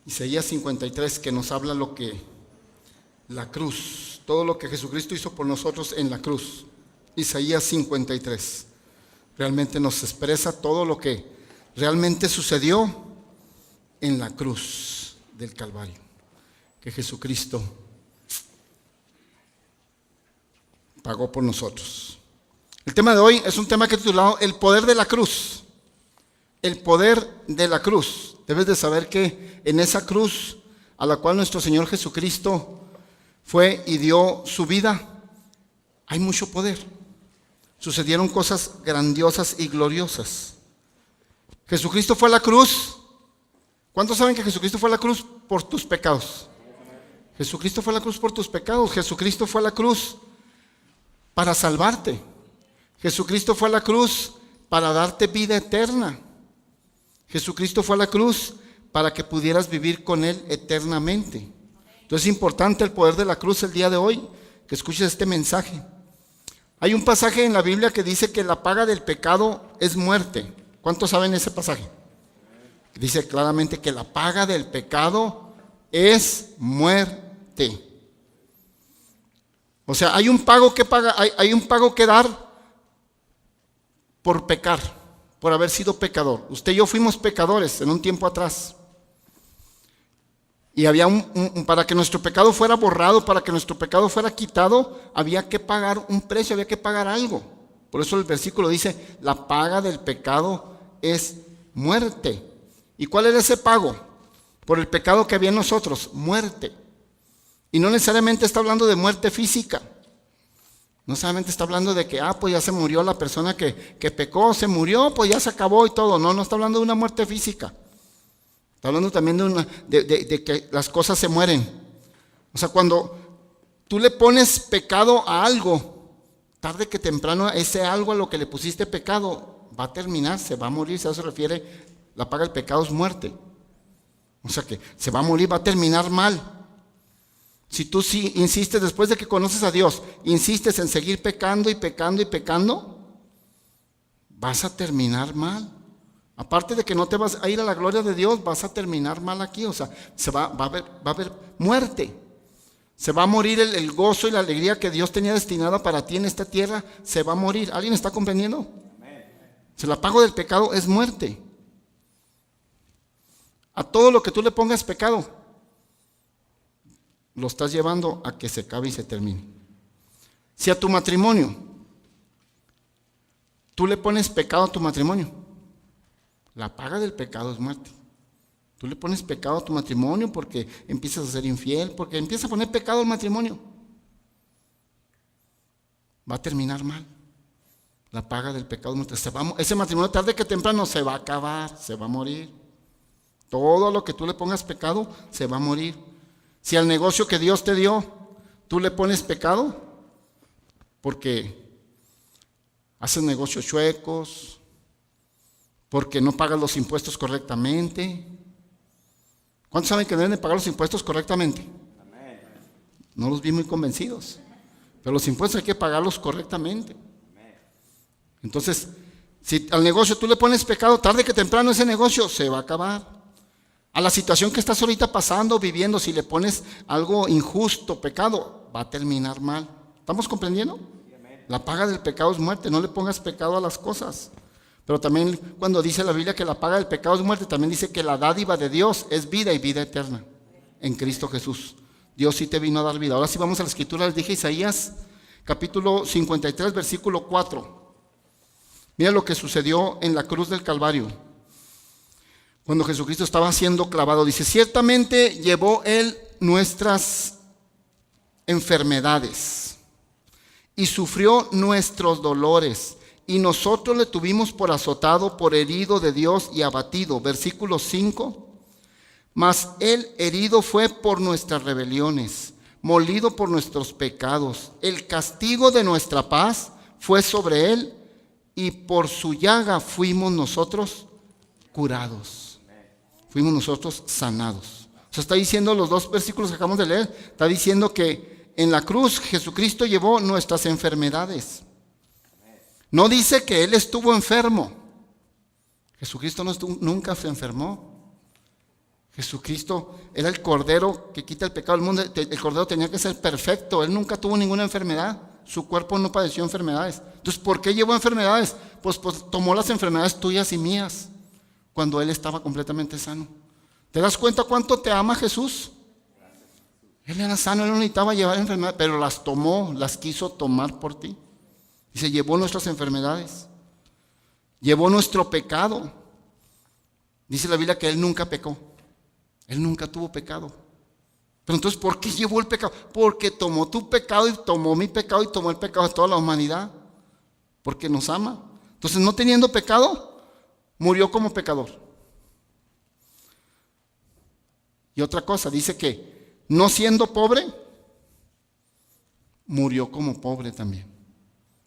Isaías 53, que nos habla la cruz, todo lo que Jesucristo hizo por nosotros en la cruz. Isaías 53 realmente nos expresa todo lo que realmente sucedió en la cruz del Calvario, que Jesucristo pagó por nosotros. El tema de hoy es un tema que he titulado El poder de la cruz. El poder de la cruz. Debes de saber que en esa cruz a la cual nuestro Señor Jesucristo fue y dio su vida, hay mucho poder. Sucedieron cosas grandiosas y gloriosas. Jesucristo fue a la cruz. ¿Cuántos saben que Jesucristo fue a la cruz por tus pecados? Jesucristo fue a la cruz por tus pecados. Jesucristo fue a la cruz para salvarte. Jesucristo fue a la cruz para darte vida eterna. Jesucristo fue a la cruz para que pudieras vivir con Él eternamente. Entonces es importante el poder de la cruz el día de hoy, que escuches este mensaje. Hay un pasaje en la Biblia que dice que la paga del pecado es muerte. ¿Cuántos saben ese pasaje? Dice claramente que la paga del pecado es muerte. O sea, hay un pago que pagar, hay un pago que dar por pecar, por haber sido pecador. Usted y yo fuimos pecadores en un tiempo atrás. Y había para que nuestro pecado fuera borrado, para que nuestro pecado fuera quitado, había que pagar un precio, había que pagar algo. Por eso el versículo dice, la paga del pecado es muerte. ¿Y cuál era ese pago? Por el pecado que había en nosotros, muerte. Y no necesariamente está hablando de muerte física. No solamente está hablando de que, pues ya se murió la persona que pecó, se murió, pues ya se acabó y todo. No está hablando de una muerte física. Está hablando también de que las cosas se mueren. O sea, cuando tú le pones pecado a algo, tarde que temprano ese algo a lo que le pusiste pecado va a terminar, se va a morir. A eso se refiere, la paga del pecado es muerte. O sea que se va a morir, va a terminar mal. Si tú sí insistes, después de que conoces a Dios, insistes en seguir pecando y pecando y pecando, vas a terminar mal. Aparte de que no te vas a ir a la gloria de Dios, vas a terminar mal aquí. O sea, va a haber muerte. Se va a morir el gozo y la alegría que Dios tenía destinada para ti en esta tierra. Se va a morir. ¿Alguien está comprendiendo? Si el pago del pecado es muerte. A todo lo que tú le pongas pecado, lo estás llevando a que se acabe y se termine. Si a tu matrimonio tú le pones pecado a tu matrimonio, la paga del pecado es muerte. Tú le pones pecado a tu matrimonio porque empiezas a ser infiel, porque empiezas a poner pecado al matrimonio, va a terminar mal. La paga del pecado es muerte. Ese matrimonio tarde que temprano se va a acabar, se va a morir. Todo lo que tú le pongas pecado se va a morir. Si al negocio que Dios te dio, tú le pones pecado, porque haces negocios chuecos, porque no pagas los impuestos correctamente. ¿Cuántos saben que deben de pagar los impuestos correctamente? No los vi muy convencidos, pero los impuestos hay que pagarlos correctamente. Entonces, si al negocio tú le pones pecado, tarde que temprano ese negocio se va a acabar. A la situación que estás ahorita pasando, viviendo, si le pones algo injusto, pecado, va a terminar mal. ¿Estamos comprendiendo? La paga del pecado es muerte. No le pongas pecado a las cosas. Pero también cuando dice la Biblia que la paga del pecado es muerte, también dice que la dádiva de Dios es vida y vida eterna en Cristo Jesús. Dios sí te vino a dar vida. Ahora sí vamos a la escritura. Les dije Isaías capítulo 53 versículo 4. Mira lo que sucedió en la cruz del Calvario. Cuando Jesucristo estaba siendo clavado, dice, ciertamente llevó Él nuestras enfermedades y sufrió nuestros dolores, y nosotros le tuvimos por azotado, por herido de Dios y abatido. Versículo 5, mas Él herido fue por nuestras rebeliones, molido por nuestros pecados. El castigo de nuestra paz fue sobre Él, y por su llaga fuimos nosotros curados. Fuimos nosotros sanados. O sea, está diciendo los dos versículos que acabamos de leer, está diciendo que en la cruz Jesucristo llevó nuestras enfermedades. No dice que Él estuvo enfermo. Jesucristo nunca se enfermó. Jesucristo era el Cordero que quita el pecado del mundo. El Cordero tenía que ser perfecto. Él nunca tuvo ninguna enfermedad. Su cuerpo no padeció enfermedades. Entonces, ¿por qué llevó enfermedades? Pues tomó las enfermedades tuyas y mías cuando Él estaba completamente sano. ¿Te das cuenta cuánto te ama Jesús? Él era sano, Él no necesitaba llevar enfermedades, pero las tomó, las quiso tomar por ti. Y se llevó nuestras enfermedades. Llevó nuestro pecado. Dice la Biblia que Él nunca pecó. Él nunca tuvo pecado. Pero entonces, ¿por qué llevó el pecado? Porque tomó tu pecado y tomó mi pecado y tomó el pecado de toda la humanidad. Porque nos ama. Entonces, no teniendo pecado, murió como pecador. Y otra cosa, dice que no siendo pobre, murió como pobre también.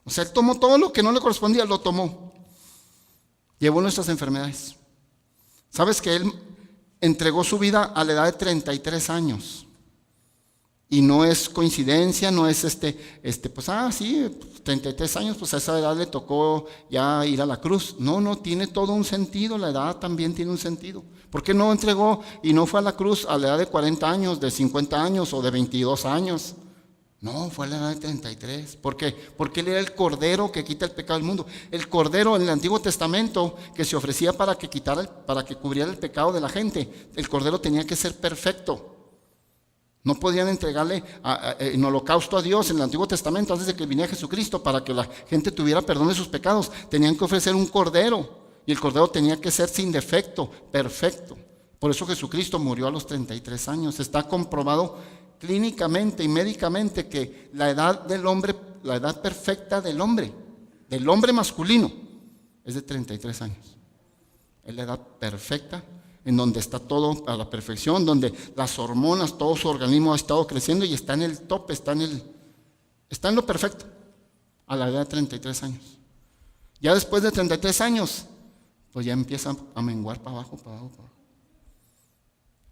O sea, Él tomó todo lo que no le correspondía, lo tomó. Llevó nuestras enfermedades. ¿Sabes que Él entregó su vida a la edad de 33 años? Y no es coincidencia, no es pues 33 años, pues a esa edad le tocó ya ir a la cruz. No, tiene todo un sentido, la edad también tiene un sentido. ¿Por qué no entregó y no fue a la cruz a la edad de 40 años, de 50 años o de 22 años? No, fue a la edad de 33. ¿Por qué? Porque Él era el Cordero que quita el pecado del mundo. El Cordero en el Antiguo Testamento que se ofrecía para que cubriera el pecado de la gente. El Cordero tenía que ser perfecto. No podían entregarle en holocausto a Dios en el Antiguo Testamento antes de que viniera Jesucristo para que la gente tuviera perdón de sus pecados. Tenían que ofrecer un cordero y el cordero tenía que ser sin defecto, perfecto. Por eso Jesucristo murió a los 33 años. Está comprobado clínicamente y médicamente que la edad del hombre, la edad perfecta del hombre masculino, es de 33 años. Es la edad perfecta, en donde está todo a la perfección, donde las hormonas, todo su organismo ha estado creciendo y está en el tope, está en lo perfecto, a la edad de 33 años. Ya después de 33 años, pues ya empieza a menguar para abajo.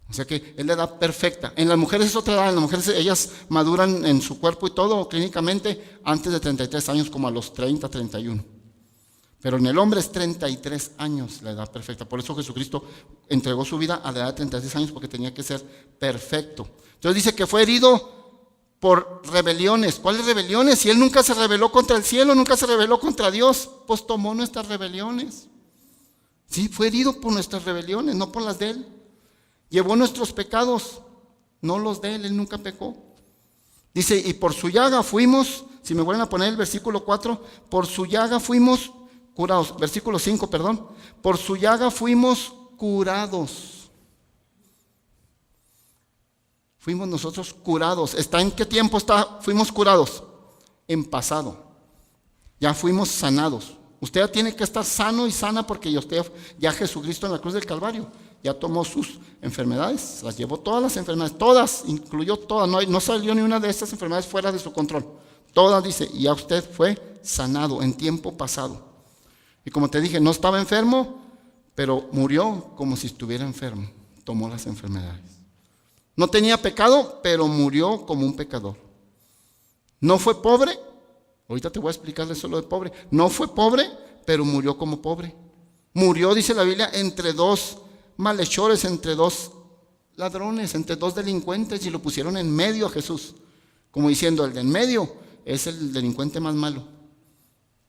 O sea que es la edad perfecta. En las mujeres es otra edad, en las mujeres ellas maduran en su cuerpo y todo clínicamente antes de 33 años, como a los 30, 31. Pero en el hombre es 33 años la edad perfecta. Por eso Jesucristo entregó su vida a la edad de 33 años porque tenía que ser perfecto. Entonces dice que fue herido por rebeliones. ¿Cuáles rebeliones? Si Él nunca se rebeló contra el cielo, nunca se rebeló contra Dios, pues tomó nuestras rebeliones. Sí, fue herido por nuestras rebeliones, no por las de Él. Llevó nuestros pecados, no los de Él nunca pecó. Dice, y por su llaga fuimos, si me vuelven a poner el versículo 4, por su llaga fuimos curados, versículo 5, perdón. Por su llaga fuimos curados. Fuimos nosotros curados. ¿Está en qué tiempo fuimos curados? En pasado. Ya fuimos sanados. Usted ya tiene que estar sano y sana porque ya Jesucristo en la cruz del Calvario ya tomó sus enfermedades, las llevó todas las enfermedades, todas, incluyó todas, no salió ni una de estas enfermedades fuera de su control. Todas, dice, y ya usted fue sanado en tiempo pasado. Y como te dije, no estaba enfermo, pero murió como si estuviera enfermo. Tomó las enfermedades. No tenía pecado, pero murió como un pecador. No fue pobre. Ahorita te voy a explicar eso lo de pobre. No fue pobre, pero murió como pobre. Murió, dice la Biblia, entre dos malhechores, entre dos ladrones, entre dos delincuentes, y lo pusieron en medio a Jesús. Como diciendo, el de en medio es el delincuente más malo.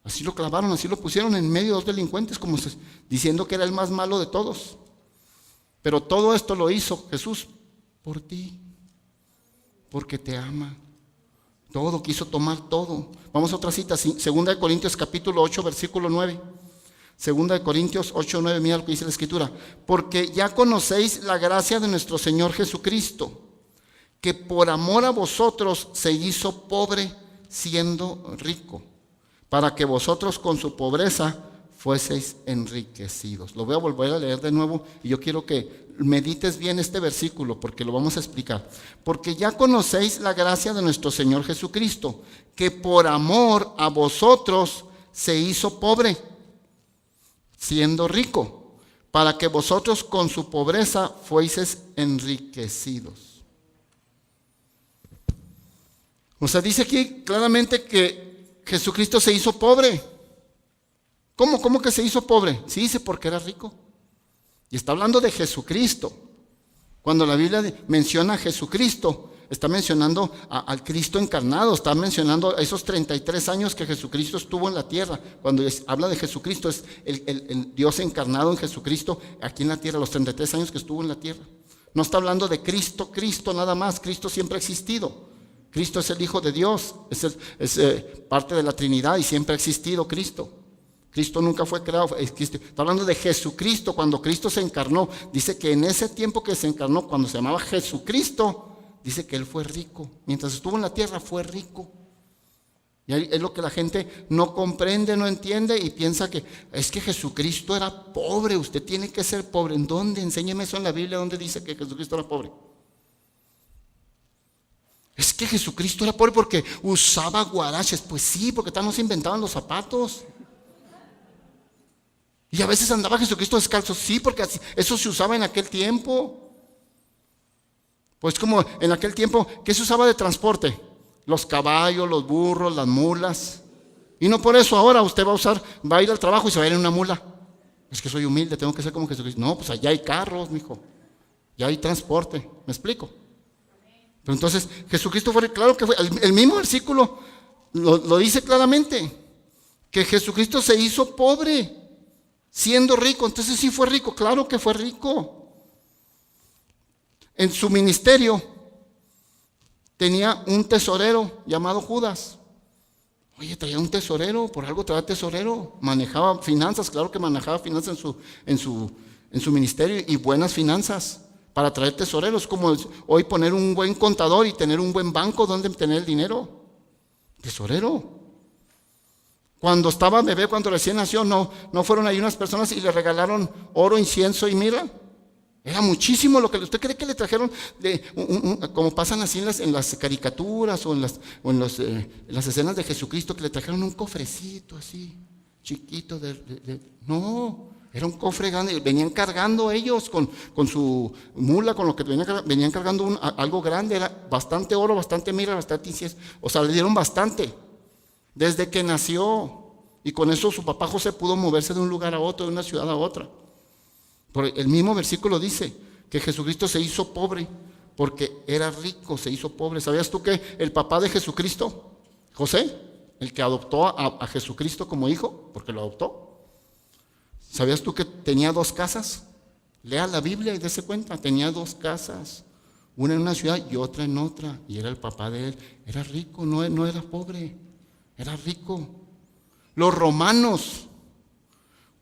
Así lo clavaron, así lo pusieron en medio de dos delincuentes, como diciendo que era el más malo de todos. Pero todo esto lo hizo Jesús por ti, porque te ama. Todo, quiso tomar todo. Vamos a otra cita, 2 Corintios capítulo 8, versículo 9. 2 Corintios 8, 9, mira lo que dice la Escritura. Porque ya conocéis la gracia de nuestro Señor Jesucristo, que por amor a vosotros se hizo pobre siendo rico, para que vosotros con su pobreza fueseis enriquecidos. Lo voy a volver a leer de nuevo y yo quiero que medites bien este versículo porque lo vamos a explicar. Porque ya conocéis la gracia de nuestro Señor Jesucristo, que por amor a vosotros se hizo pobre, siendo rico, para que vosotros con su pobreza fueseis enriquecidos. O sea, dice aquí claramente que Jesucristo se hizo pobre. ¿Cómo que se hizo pobre? Sí, dice porque era rico. Y está hablando de Jesucristo. Cuando la Biblia menciona a Jesucristo, está mencionando al Cristo encarnado, está mencionando esos 33 años que Jesucristo estuvo en la tierra. Cuando habla de Jesucristo, es el Dios encarnado en Jesucristo aquí en la tierra, los 33 años que estuvo en la tierra. No está hablando de Cristo nada más. Cristo siempre ha existido. Cristo es el Hijo de Dios, es parte de la Trinidad y siempre ha existido Cristo. Cristo nunca fue creado. Está hablando de Jesucristo. Cuando Cristo se encarnó, dice que en ese tiempo que se encarnó, cuando se llamaba Jesucristo, dice que Él fue rico. Mientras estuvo en la tierra fue rico. Y es lo que la gente no comprende, no entiende y piensa que es que Jesucristo era pobre. Usted tiene que ser pobre. ¿En dónde? Enséñeme eso en la Biblia. ¿Dónde dice que Jesucristo era pobre? Es que Jesucristo era pobre porque usaba guaraches. Pues sí, porque tal no se inventaban los zapatos. Y a veces andaba Jesucristo descalzo. Sí, porque eso se usaba en aquel tiempo. Pues como en aquel tiempo, ¿qué se usaba de transporte? Los caballos, los burros, las mulas. Y no por eso ahora usted va a ir al trabajo y se va a ir en una mula. Es que soy humilde, tengo que ser como Jesucristo. No, pues allá hay carros, mijo. Ya hay transporte. ¿Me explico? Pero entonces, Jesucristo fue, claro que fue, el mismo versículo lo dice claramente, que Jesucristo se hizo pobre, siendo rico. Entonces sí fue rico, claro que fue rico. En su ministerio tenía un tesorero llamado Judas. Oye, traía un tesorero, por algo traía tesorero. Manejaba finanzas, claro que manejaba finanzas en su ministerio y buenas finanzas para traer tesoreros. Como hoy poner un buen contador y tener un buen banco donde tener el dinero. Tesorero. Cuando estaba bebé, cuando recién nació, no fueron ahí unas personas y le regalaron oro, incienso y mirra. Era muchísimo lo que usted cree que le trajeron, como pasan así en las caricaturas o en las escenas de Jesucristo, que le trajeron un cofrecito así, chiquito. No, era un cofre grande. Venían cargando ellos con su mula, con lo que venían cargando algo grande. Era bastante oro, bastante mirra, bastante incienso. O sea, le dieron bastante desde que nació. Y con eso su papá José pudo moverse de un lugar a otro, de una ciudad a otra. El mismo versículo dice que Jesucristo se hizo pobre porque era rico, se hizo pobre. ¿Sabías tú que el papá de Jesucristo, José, el que adoptó a Jesucristo como hijo, porque lo adoptó, ¿sabías tú que tenía 2 casas? Lea la Biblia y dése cuenta, tenía 2 casas, una en una ciudad y otra en otra, y era el papá de él. Era rico, no era pobre, era rico. Los romanos,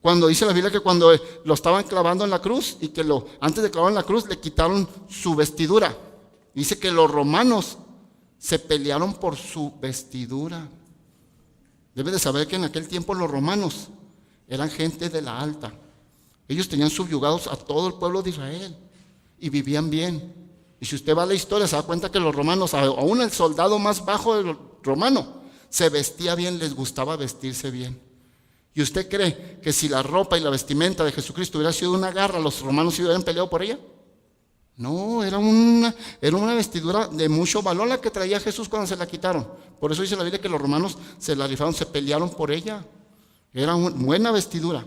cuando dice la Biblia que cuando lo estaban clavando en la cruz y que antes de clavar en la cruz le quitaron su vestidura. Dice que los romanos se pelearon por su vestidura. Debe de saber que en aquel tiempo los romanos eran gente de la alta. Ellos tenían subyugados a todo el pueblo de Israel y vivían bien. Y si usted va a la historia se da cuenta que los romanos, aún el soldado más bajo del romano, se vestía bien, les gustaba vestirse bien. ¿Y usted cree que si la ropa y la vestimenta de Jesucristo hubiera sido una garra, los romanos se hubieran peleado por ella? No, era una vestidura de mucho valor la que traía Jesús cuando se la quitaron. Por eso dice la Biblia que los romanos se la rifaron, se pelearon por ella. Era una buena vestidura.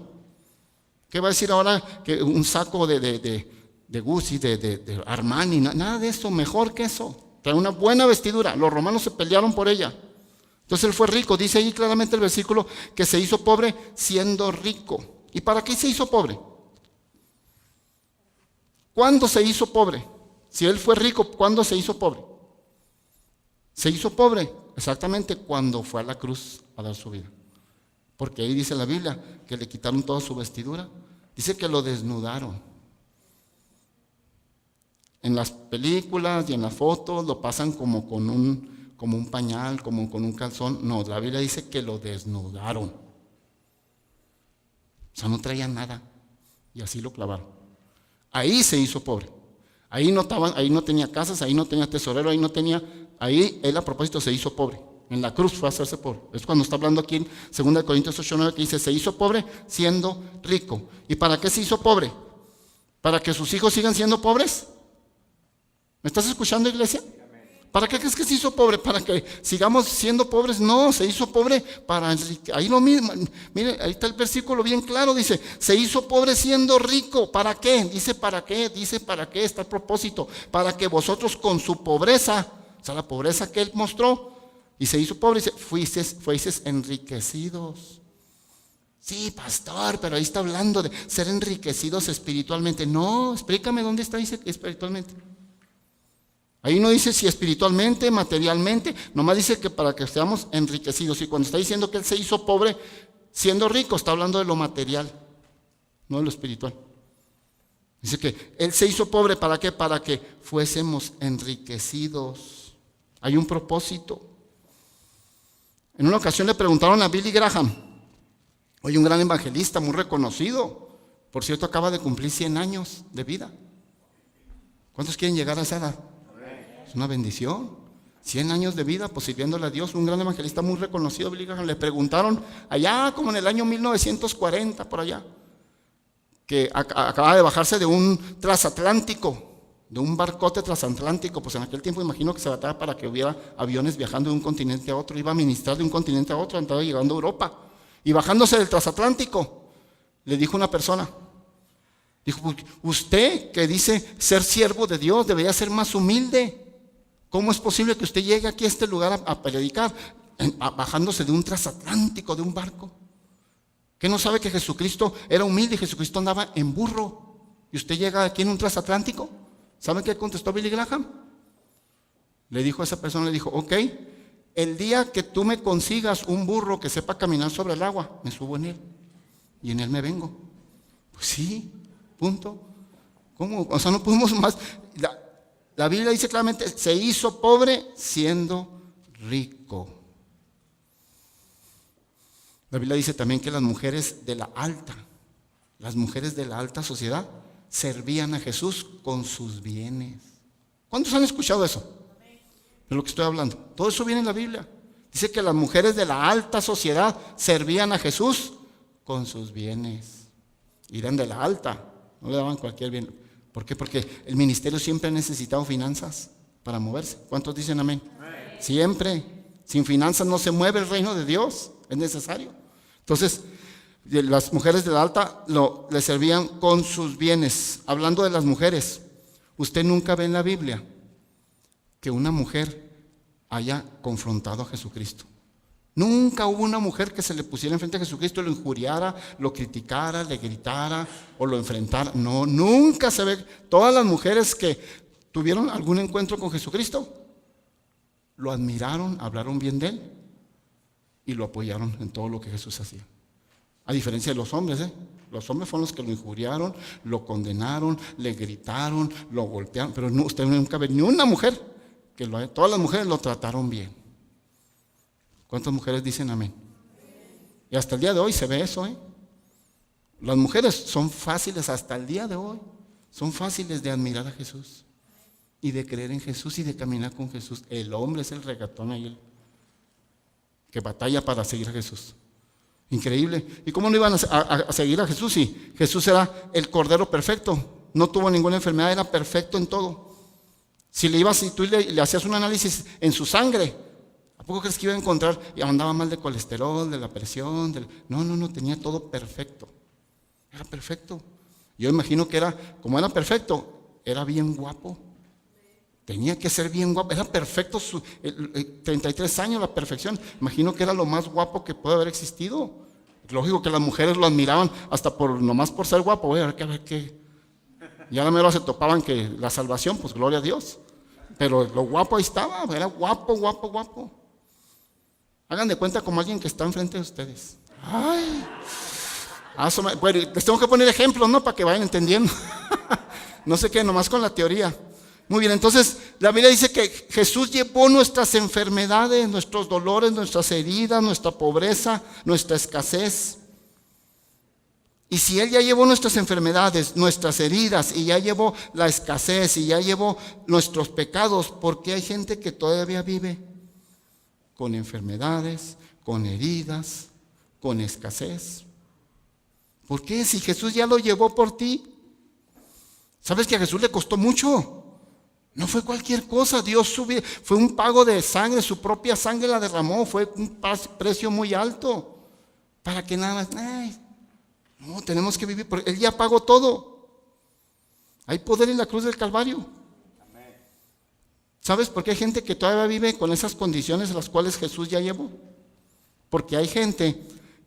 ¿Qué va a decir ahora que un saco de Gucci, de Armani? Nada de eso, mejor que eso. Trae una buena vestidura. Los romanos se pelearon por ella. Entonces él fue rico, dice ahí claramente el versículo que se hizo pobre siendo rico. ¿Y para qué se hizo pobre? ¿Cuándo se hizo pobre? Si él fue rico, ¿cuándo se hizo pobre? Se hizo pobre exactamente cuando fue a la cruz a dar su vida. Porque ahí dice la Biblia que le quitaron toda su vestidura. Dice que lo desnudaron. En las películas y en las fotos lo pasan como un pañal, como con un calzón. No, la Biblia dice que lo desnudaron. O sea, no traía nada. Y así lo clavaron. Ahí se hizo pobre. Ahí no tenía casas, ahí no tenía tesorero, ahí él a propósito se hizo pobre. En la cruz fue a hacerse pobre. Es cuando está hablando aquí en 2 Corintios 8:9 que dice, se hizo pobre siendo rico. ¿Y para qué se hizo pobre? ¿Para que sus hijos sigan siendo pobres? ¿Me estás escuchando, iglesia? ¿Para qué crees que se hizo pobre? ¿Para que sigamos siendo pobres? No, se hizo pobre para enriquecer. Ahí lo mismo, mire, ahí está el versículo bien claro, dice, se hizo pobre siendo rico. ¿Para qué? Dice, ¿para qué? Dice, ¿para qué? Está el propósito. Para que vosotros con su pobreza, o sea, la pobreza que él mostró, y se hizo pobre, dice, fuisteis enriquecidos. Sí, pastor, pero ahí está hablando de ser enriquecidos espiritualmente. No, explícame dónde está, dice espiritualmente. Ahí no dice si espiritualmente, materialmente, nomás dice que para que seamos enriquecidos. Y cuando está diciendo que él se hizo pobre siendo rico, está hablando de lo material, no de lo espiritual. Dice que él se hizo pobre, ¿para qué? Para que fuésemos enriquecidos. Hay un propósito. En una ocasión le preguntaron a Billy Graham, hoy un gran evangelista muy reconocido, por cierto acaba de cumplir 100 años de vida. ¿Cuántos quieren llegar a esa edad? Es una bendición. 100 años de vida, pues sirviéndole a Dios, un gran evangelista muy reconocido, Billy Graham. Le preguntaron allá como en el año 1940, por allá, que acababa de bajarse de un transatlántico, de un barcote transatlántico. Pues en aquel tiempo imagino que se trataba para que hubiera aviones viajando de un continente a otro. Iba a ministrar de un continente a otro, estaba llegando a Europa. Y bajándose del transatlántico, le dijo una persona, dijo, usted que dice ser siervo de Dios debería ser más humilde. ¿Cómo es posible que usted llegue aquí a este lugar a predicar bajándose de un transatlántico, de un barco? ¿Qué no sabe que Jesucristo era humilde y Jesucristo andaba en burro? ¿Y usted llega aquí en un transatlántico? ¿Saben qué contestó Billy Graham? Le dijo a esa persona, le dijo, ok, el día que tú me consigas un burro que sepa caminar sobre el agua, me subo en él y en él me vengo. Pues sí, punto. ¿Cómo? O sea, no podemos más. La Biblia dice claramente, se hizo pobre siendo rico. La Biblia dice también que las mujeres de la alta sociedad servían a Jesús con sus bienes. ¿Cuántos han escuchado eso? De lo que estoy hablando. Todo eso viene en la Biblia. Dice que las mujeres de la alta sociedad servían a Jesús con sus bienes. Y eran de la alta, no le daban cualquier bien. ¿Por qué? Porque el ministerio siempre ha necesitado finanzas para moverse. ¿Cuántos dicen amén? Amén. Siempre. Sin finanzas no se mueve el reino de Dios. Es necesario. Entonces, las mujeres de la alta le servían con sus bienes. Hablando de las mujeres, usted nunca ve en la Biblia que una mujer haya confrontado a Jesucristo. Nunca hubo una mujer que se le pusiera enfrente a Jesucristo y lo injuriara, lo criticara, le gritara o lo enfrentara. No, nunca se ve. Todas las mujeres que tuvieron algún encuentro con Jesucristo lo admiraron, hablaron bien de él y lo apoyaron en todo lo que Jesús hacía. A diferencia de los hombres, los hombres fueron los que lo injuriaron, lo condenaron, le gritaron, lo golpearon, pero no, usted nunca ve ni una mujer que todas las mujeres lo trataron bien. ¿Cuántas mujeres dicen amén? Y hasta el día de hoy se ve eso, Las mujeres son fáciles hasta el día de hoy, son fáciles de admirar a Jesús y de creer en Jesús y de caminar con Jesús. El hombre es el regatón ahí, que batalla para seguir a Jesús. Increíble. ¿Y cómo no iban a seguir a Jesús si Jesús era el Cordero perfecto? No tuvo ninguna enfermedad, era perfecto en todo. Si tú le hacías un análisis en su sangre, ¿a poco crees que iba a encontrar? Y andaba mal de colesterol, de la presión. No, tenía todo perfecto. Era perfecto. Yo imagino que como era perfecto, era bien guapo. Tenía que ser bien guapo. Era perfecto, 33 años, la perfección. Imagino que era lo más guapo que puede haber existido. Lógico que las mujeres lo admiraban hasta nomás por ser guapo. A ver qué. Ya la mera se topaban que la salvación, pues gloria a Dios. Pero lo guapo ahí estaba, era guapo. Hagan de cuenta como alguien que está enfrente de ustedes. Ay. Bueno, les tengo que poner ejemplos, ¿no? Para que vayan entendiendo. No sé qué, nomás con la teoría. Muy bien, entonces la Biblia dice que Jesús llevó nuestras enfermedades, nuestros dolores, nuestras heridas, nuestra pobreza, nuestra escasez. Y si Él ya llevó nuestras enfermedades, nuestras heridas, y ya llevó la escasez, y ya llevó nuestros pecados, ¿por qué hay gente que todavía vive con enfermedades, con heridas, con escasez? ¿Por qué? Si Jesús ya lo llevó por ti. ¿Sabes que a Jesús le costó mucho? No fue cualquier cosa, Dios subió, fue un pago de sangre, su propia sangre la derramó, fue un precio muy alto, para que nada más, no, tenemos que vivir, porque Él ya pagó todo. Hay poder en la cruz del Calvario. ¿Sabes por qué hay gente que todavía vive con esas condiciones las cuales Jesús ya llevó? Porque hay gente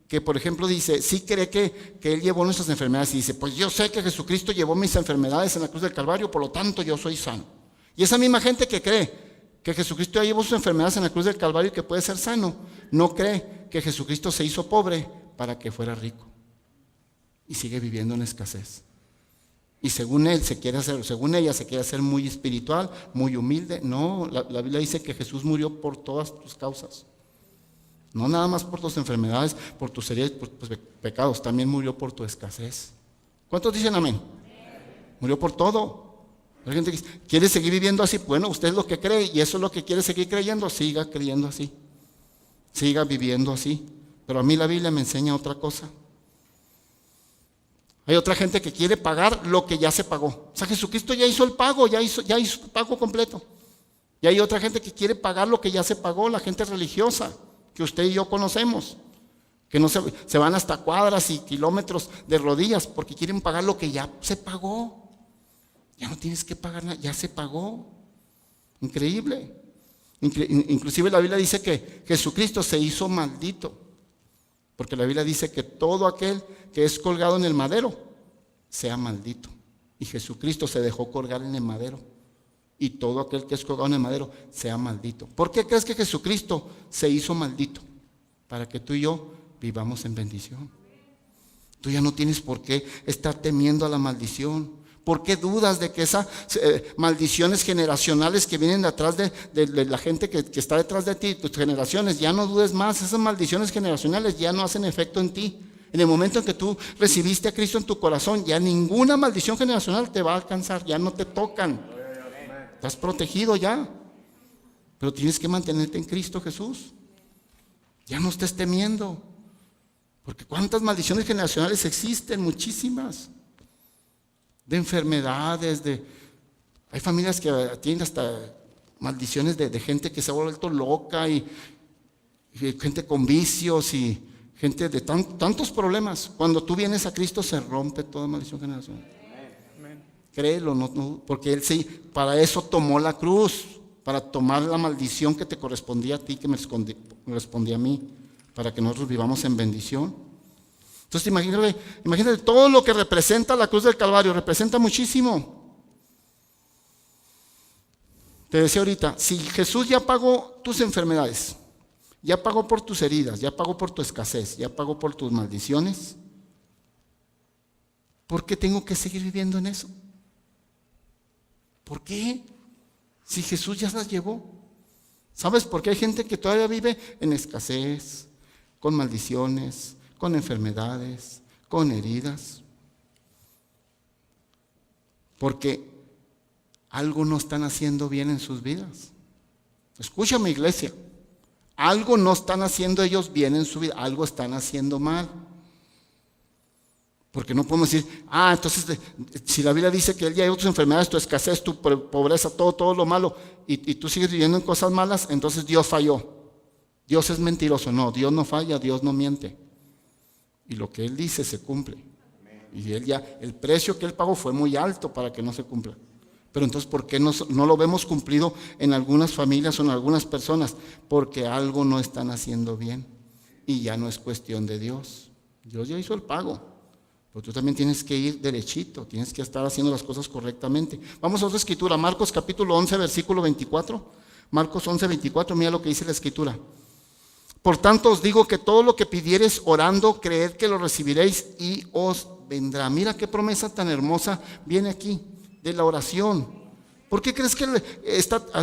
que, por ejemplo, dice, sí cree que Él llevó nuestras enfermedades y dice, pues yo sé que Jesucristo llevó mis enfermedades en la cruz del Calvario, por lo tanto yo soy sano. Y esa misma gente que cree que Jesucristo ya llevó sus enfermedades en la cruz del Calvario y que puede ser sano, no cree que Jesucristo se hizo pobre para que fuera rico. Y sigue viviendo en escasez. Y según ella se quiere hacer muy espiritual, muy humilde. No, la Biblia dice que Jesús murió por todas tus causas. No nada más por tus enfermedades, por tus heridas, por tus pecados, también murió por tu escasez. ¿Cuántos dicen amén? Murió por todo. La gente quiere seguir viviendo así. Bueno, usted es lo que cree y eso es lo que quiere seguir creyendo. Siga creyendo así. Siga viviendo así. Pero a mí la Biblia me enseña otra cosa. Hay otra gente que quiere pagar lo que ya se pagó. O sea, Jesucristo ya hizo el pago, ya hizo el pago completo. Y hay otra gente que quiere pagar lo que ya se pagó, la gente religiosa, que usted y yo conocemos, que no se van hasta cuadras y kilómetros de rodillas porque quieren pagar lo que ya se pagó. Ya no tienes que pagar nada, ya se pagó. Increíble. Inclusive la Biblia dice que Jesucristo se hizo maldito, porque la Biblia dice que todo aquel que es colgado en el madero sea maldito. Y Jesucristo se dejó colgar en el madero. Y todo aquel que es colgado en el madero sea maldito. ¿Por qué crees que Jesucristo se hizo maldito? Para que tú y yo vivamos en bendición. Tú ya no tienes por qué estar temiendo a la maldición. ¿Por qué dudas de que esas maldiciones generacionales que vienen de atrás de la gente que está detrás de ti, tus generaciones? Ya no dudes más, esas maldiciones generacionales ya no hacen efecto en ti. En el momento en que tú recibiste a Cristo en tu corazón, ya ninguna maldición generacional te va a alcanzar, ya no te tocan. Estás protegido ya. Pero tienes que mantenerte en Cristo Jesús. Ya no estés temiendo. Porque ¿cuántas maldiciones generacionales existen? Muchísimas. De enfermedades, hay familias que tienen hasta maldiciones de gente que se ha vuelto loca y gente con vicios y gente de tantos problemas. Cuando tú vienes a Cristo se rompe toda maldición generacional. Amén. Créelo, no, porque Él sí, para eso tomó la cruz, para tomar la maldición que te correspondía a ti, que me correspondía a mí, para que nosotros vivamos en bendición. Entonces imagínate todo lo que representa la cruz del Calvario, representa muchísimo. Te decía ahorita, si Jesús ya pagó tus enfermedades, ya pagó por tus heridas, ya pagó por tu escasez, ya pagó por tus maldiciones, ¿por qué tengo que seguir viviendo en eso? ¿Por qué? Si Jesús ya las llevó. ¿Sabes por qué hay gente que todavía vive en escasez, con maldiciones, con enfermedades, con heridas? Porque algo no están haciendo bien en sus vidas. Escúchame, iglesia. Algo no están haciendo ellos bien en su vida, algo están haciendo mal. Porque no podemos decir, entonces si la Biblia dice que Él ya hay otras enfermedades, tu escasez, tu pobreza, todo lo malo, y tú sigues viviendo en cosas malas, entonces Dios falló. Dios es mentiroso. No, Dios no falla, Dios no miente. Y lo que Él dice se cumple. Y el precio que Él pagó fue muy alto para que no se cumpla. Pero entonces, ¿por qué no lo vemos cumplido en algunas familias o en algunas personas? Porque algo no están haciendo bien. Y ya no es cuestión de Dios. Dios ya hizo el pago. Pero tú también tienes que ir derechito, tienes que estar haciendo las cosas correctamente. Vamos a otra escritura, Marcos capítulo 11, versículo 24. Marcos 11, 24, mira lo que dice la escritura. Por tanto os digo que todo lo que pidiereis orando, creed que lo recibiréis y os vendrá. Mira qué promesa tan hermosa viene aquí, de la oración. ¿Por qué crees que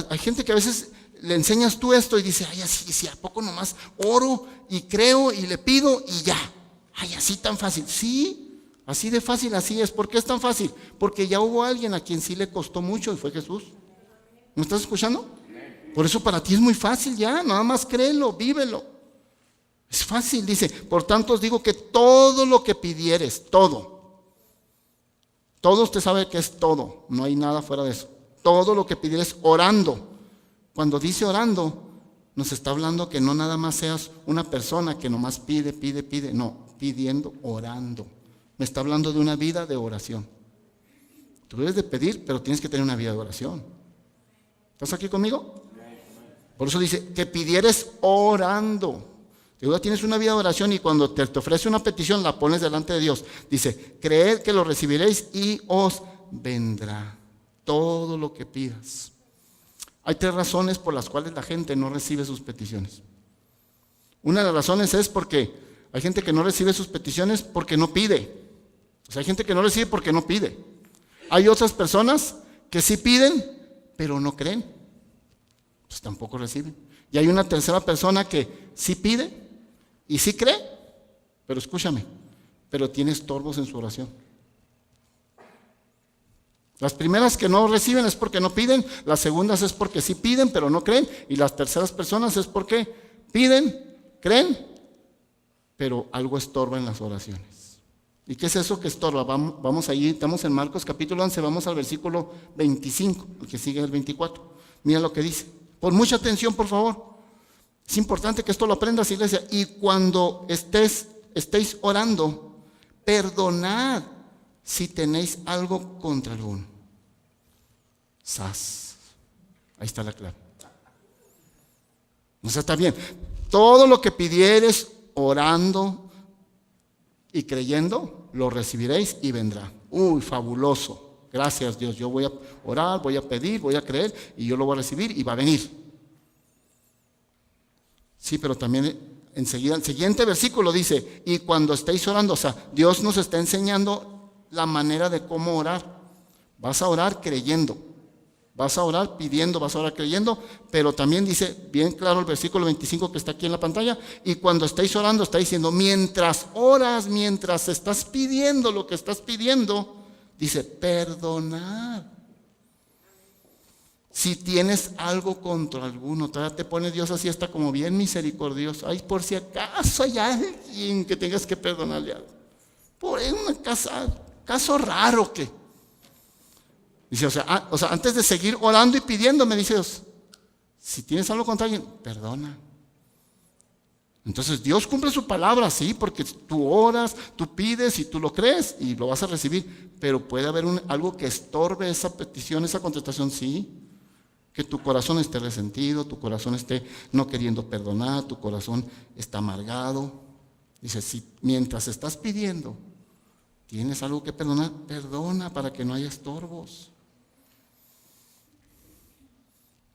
hay gente que a veces le enseñas tú esto y dice, así, ¿a poco nomás oro y creo y le pido y ya? Así tan fácil. Sí, así de fácil, así es. ¿Por qué es tan fácil? Porque ya hubo alguien a quien sí le costó mucho y fue Jesús. ¿Me estás escuchando? Por eso para ti es muy fácil ya, nada más créelo, vívelo. Es fácil, dice, por tanto os digo que todo lo que pidieres, todo usted sabe que es todo, no hay nada fuera de eso. todo lo que pidieres orando. Cuando dice orando, nos está hablando que no nada más seas una persona que nomás pide, no, pidiendo, orando. Me está hablando de una vida de oración. Tú debes de pedir, pero tienes que tener una vida de oración. ¿Estás aquí conmigo? Por eso dice que pidieres orando. Tú tienes una vida de oración y cuando te ofrece una petición la pones delante de Dios. Dice, creed que lo recibiréis y os vendrá todo lo que pidas. Hay 3 razones por las cuales la gente no recibe sus peticiones. Una de las razones es porque hay gente que no recibe sus peticiones porque no pide. O sea, hay gente que no recibe porque no pide. Hay otras personas que sí piden, pero no creen. Pues tampoco reciben. Y hay una tercera persona que sí pide y sí cree, pero escúchame, pero tiene estorbos en su oración. Las primeras que no reciben es porque no piden, las segundas es porque sí piden, pero no creen, y las terceras personas es porque piden, creen, pero algo estorba en las oraciones. ¿Y qué es eso que estorba? Vamos allí, estamos en Marcos capítulo 11, vamos al versículo 25, el que sigue el 24. Mira lo que dice. Pon mucha atención, por favor. Es importante que esto lo aprendas, iglesia. Y cuando estéis orando, perdonad si tenéis algo contra alguno. ¡Sas! Ahí está la clave. O sea, está bien. Todo lo que pidieres orando y creyendo, lo recibiréis y vendrá. ¡Uy, fabuloso! Gracias, Dios. Yo voy a orar, voy a pedir, voy a creer y yo lo voy a recibir y va a venir. Sí, pero también enseguida, el siguiente versículo dice, y cuando estéis orando, o sea, Dios nos está enseñando la manera de cómo orar. Vas a orar creyendo, vas a orar pidiendo, vas a orar creyendo, pero también dice, bien claro el versículo 25 que está aquí en la pantalla, y cuando estéis orando, está diciendo, mientras oras, mientras estás pidiendo lo que estás pidiendo, dice, perdonad. Si tienes algo contra alguno, todavía te pone Dios así, está como bien misericordioso. Ay, por si acaso hay alguien que tengas que perdonarle algo. Por un caso raro que. Dice, o sea, antes de seguir orando y pidiendo, me dice Dios, si tienes algo contra alguien, perdona. Entonces Dios cumple su palabra, sí, porque tú oras, tú pides y tú lo crees y lo vas a recibir. Pero puede haber algo que estorbe esa petición, esa contestación, sí. Que tu corazón esté resentido, tu corazón esté no queriendo perdonar, tu corazón está amargado. Dice, si mientras estás pidiendo, tienes algo que perdonar, perdona para que no haya estorbos.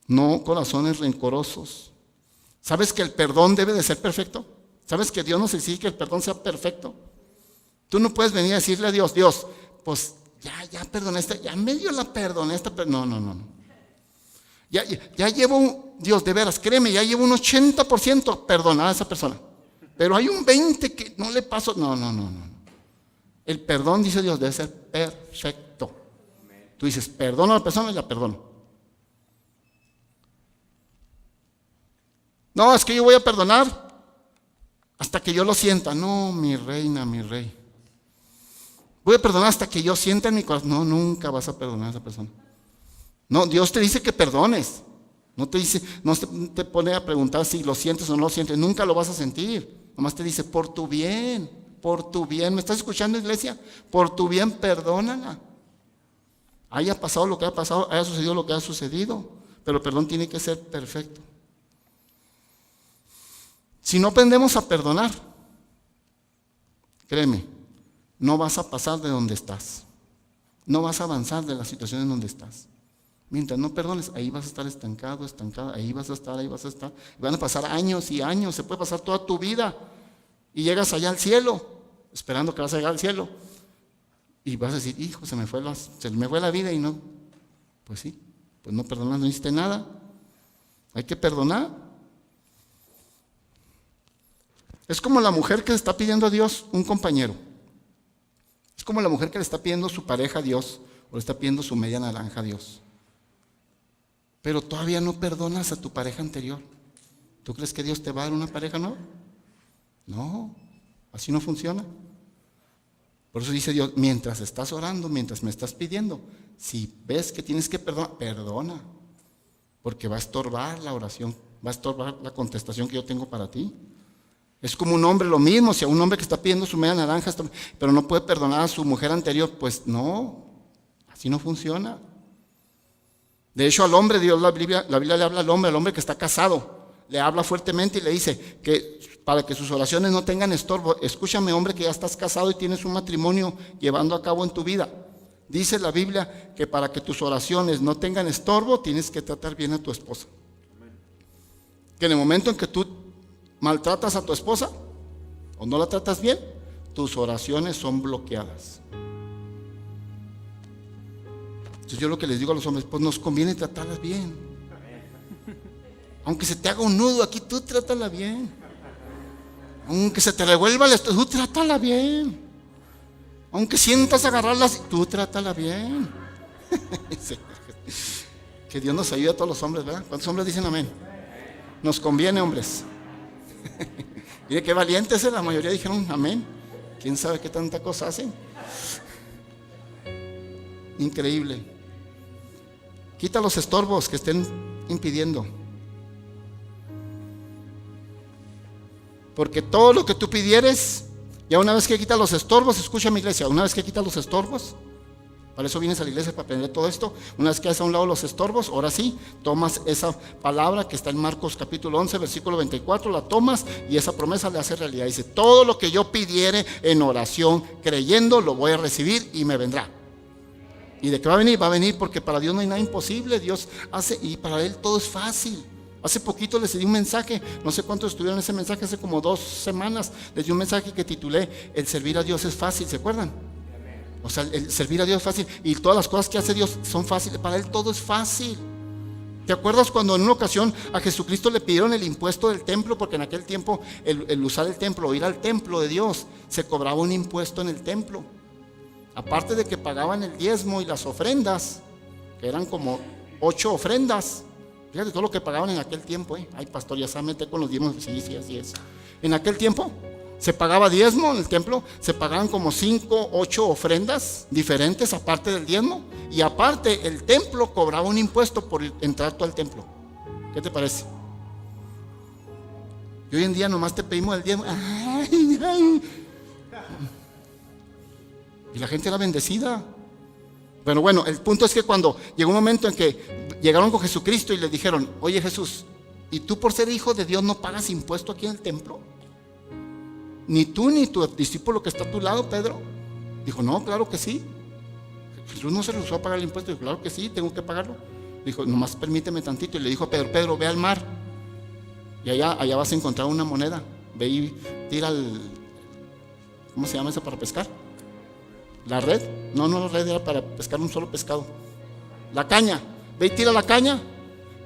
No corazones rencorosos. ¿Sabes que el perdón debe de ser perfecto? ¿Sabes que Dios nos exige que el perdón sea perfecto? Tú no puedes venir a decirle a Dios, Dios, pues ya perdoné ya medio la perdoné no. Ya llevo, Dios, de veras, créeme, ya llevo un 80% perdonada a esa persona. Pero hay un 20% que no le paso. No. El perdón, dice Dios, debe ser perfecto. Tú dices, perdono a la persona y la perdono. No, es que yo voy a perdonar hasta que yo lo sienta. No, mi reina, mi rey. Voy a perdonar hasta que yo sienta en mi corazón. No, nunca vas a perdonar a esa persona. No, Dios te dice que perdones. No te pone a preguntar si lo sientes o no lo sientes. Nunca lo vas a sentir. Nomás te dice, por tu bien. ¿Me estás escuchando, iglesia? Por tu bien, perdónala. Haya pasado lo que haya pasado, haya sucedido lo que haya sucedido. Pero el perdón tiene que ser perfecto. Si no aprendemos a perdonar, créeme, no vas a pasar de donde estás. No vas a avanzar de la situación en donde estás. Mientras no perdones, ahí vas a estar estancado, estancada, ahí vas a estar. Y van a pasar años y años, se puede pasar toda tu vida. Y llegas allá al cielo, esperando que vas a llegar al cielo. Y vas a decir, hijo, se me fue la vida y no. Pues sí, pues no perdonas, no hiciste nada. Hay que perdonar. Es como la mujer que le está pidiendo a Dios un compañero. Es como la mujer que le está pidiendo su pareja a Dios o le está pidiendo su media naranja a Dios. Pero todavía no perdonas a tu pareja anterior. ¿Tú crees que Dios te va a dar una pareja nueva? No, así no funciona. Por eso dice Dios, mientras estás orando, mientras me estás pidiendo, si ves que tienes que perdonar, perdona, porque va a estorbar la oración, va a estorbar la contestación que yo tengo para ti. Es como un hombre, lo mismo, si a un hombre que está pidiendo su media naranja, pero no puede perdonar a su mujer anterior, pues no, así no funciona. De hecho, al hombre, la Biblia le habla al hombre que está casado, le habla fuertemente y le dice que para que sus oraciones no tengan estorbo, escúchame, hombre, que ya estás casado y tienes un matrimonio llevando a cabo en tu vida. Dice la Biblia que para que tus oraciones no tengan estorbo, tienes que tratar bien a tu esposa. Que en el momento en que tú maltratas a tu esposa o no la tratas bien, tus oraciones son bloqueadas. Entonces yo lo que les digo a los hombres, pues nos conviene tratarlas bien. Aunque se te haga un nudo aquí, tú trátala bien. Aunque se te revuelva el estómago, tú trátala bien. Aunque sientas agarrarlas, tú trátala bien. Que Dios nos ayude a todos los hombres, ¿verdad? ¿Cuántos hombres dicen amén? Nos conviene, hombres. Mire qué valientes, la mayoría dijeron amén. ¿Quién sabe qué tanta cosa hacen? Increíble. Quita los estorbos que estén impidiendo. Porque todo lo que tú pidieres, ya una vez que quitas los estorbos, escucha mi iglesia, una vez que quitas los estorbos, para eso vienes a la iglesia, para aprender todo esto. Una vez que haces a un lado los estorbos, ahora sí, tomas esa palabra que está en Marcos capítulo 11, versículo 24, la tomas y esa promesa le hace realidad. Dice, todo lo que yo pidiere en oración, creyendo, lo voy a recibir y me vendrá. ¿Y de qué va a venir? Va a venir porque para Dios no hay nada imposible. Dios hace, y para Él todo es fácil. Hace poquito les di un mensaje, no sé cuántos estuvieron ese mensaje, hace como 2 semanas, les di un mensaje que titulé, el servir a Dios es fácil, ¿se acuerdan? O sea, el servir a Dios es fácil y todas las cosas que hace Dios son fáciles, para Él todo es fácil. ¿Te acuerdas cuando en una ocasión a Jesucristo le pidieron el impuesto del templo? Porque en aquel tiempo el usar el templo o ir al templo de Dios, se cobraba un impuesto en el templo. Aparte de que pagaban el diezmo y las ofrendas, que eran como 8 ofrendas. Fíjate todo lo que pagaban en aquel tiempo. Ay, pastor, ya se mete con los diezmos. Sí, así es. En aquel tiempo se pagaba diezmo en el templo, se pagaban como 5, 8 ofrendas diferentes aparte del diezmo. Y aparte el templo cobraba un impuesto por entrar tú al templo. ¿Qué te parece? Y hoy en día nomás te pedimos el diezmo. Ay. Y la gente era bendecida. Pero bueno, el punto es que cuando llegó un momento en que llegaron con Jesucristo y le dijeron, oye Jesús, ¿y tú por ser hijo de Dios no pagas impuesto aquí en el templo? Ni tú ni tu discípulo que está a tu lado, Pedro. Dijo, no, claro que sí. Jesús no se rehusó a pagar el impuesto. Dijo, claro que sí, tengo que pagarlo. Dijo, nomás permíteme tantito. Y le dijo a Pedro, Pedro, ve al mar y allá vas a encontrar una moneda. Ve y tira ¿cómo se llama eso para pescar? ¿La red? No, la red era para pescar un solo pescado. La caña. Ve y tira la caña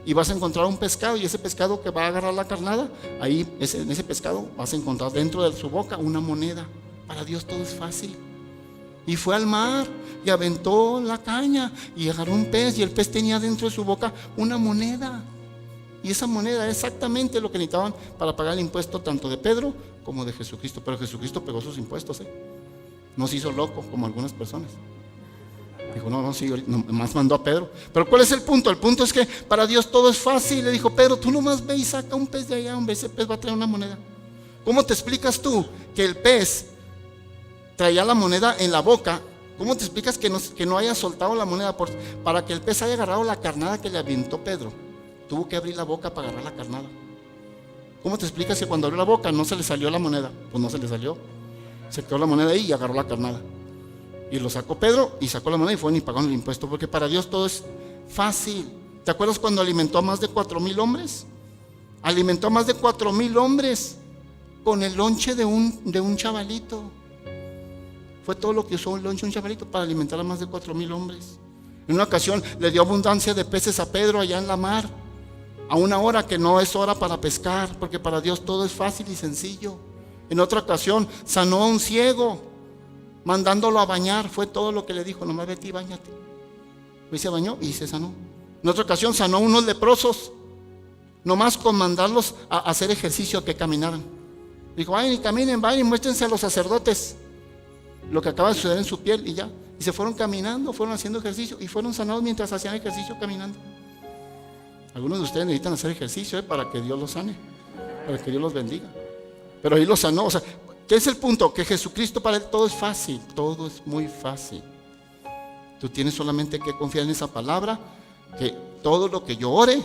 y vas a encontrar un pescado, y ese pescado que va a agarrar la carnada, ahí en ese pescado vas a encontrar dentro de su boca una moneda. Para Dios todo es fácil. Y fue al mar y aventó la caña y agarró un pez, y el pez tenía dentro de su boca una moneda. Y esa moneda es exactamente lo que necesitaban para pagar el impuesto tanto de Pedro como de Jesucristo. Pero Jesucristo pegó sus impuestos, no se hizo loco como algunas personas. Dijo, no, sí, nomás mandó a Pedro. Pero ¿cuál es el punto? El punto es que para Dios todo es fácil. Le dijo, Pedro, tú nomás ve y saca un pez de allá, hombre, ese pez va a traer una moneda. ¿Cómo te explicas tú que el pez traía la moneda en la boca? ¿Cómo te explicas que no haya soltado la moneda? Para que el pez haya agarrado la carnada que le aventó Pedro, tuvo que abrir la boca para agarrar la carnada. ¿Cómo te explicas que cuando abrió la boca no se le salió la moneda? Pues no se le salió. Se quedó la moneda ahí y agarró la carnada. Y lo sacó Pedro y sacó la moneda y fueron y pagaron el impuesto. Porque para Dios todo es fácil. ¿Te acuerdas cuando alimentó a más de 4,000 hombres? Alimentó a más de 4,000 hombres con el lonche de un chavalito. Fue todo lo que usó el lonche de un chavalito para alimentar a más de 4,000 hombres. En una ocasión le dio abundancia de peces a Pedro allá en la mar, a una hora que no es hora para pescar, porque para Dios todo es fácil y sencillo. En otra ocasión sanó a un ciego, mandándolo a bañar. Fue todo lo que le dijo, nomás vete y bañate. Y se bañó y se sanó. En otra ocasión sanó a unos leprosos, nomás con mandarlos a hacer ejercicio, a que caminaran. Dijo, vayan y caminen, vayan y muéstrense a los sacerdotes. lo que acaba de suceder en su piel y ya. Y se fueron caminando, fueron haciendo ejercicio y fueron sanados mientras hacían ejercicio caminando. Algunos de ustedes necesitan hacer ejercicio para que Dios los sane, para que Dios los bendiga. Pero ahí los sanó. O sea, ¿qué es el punto? Que Jesucristo, para Él todo es fácil, todo es muy fácil. Tú tienes solamente que confiar en esa palabra, que todo lo que yo ore,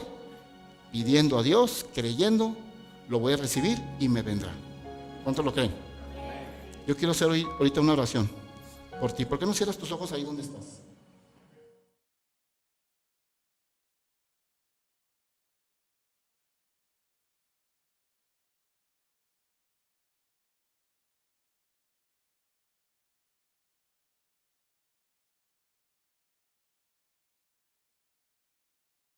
pidiendo a Dios, creyendo, lo voy a recibir y me vendrá. ¿Cuántos lo creen? Yo quiero hacer hoy, ahorita una oración por ti. ¿Por qué no cierras tus ojos ahí donde estás?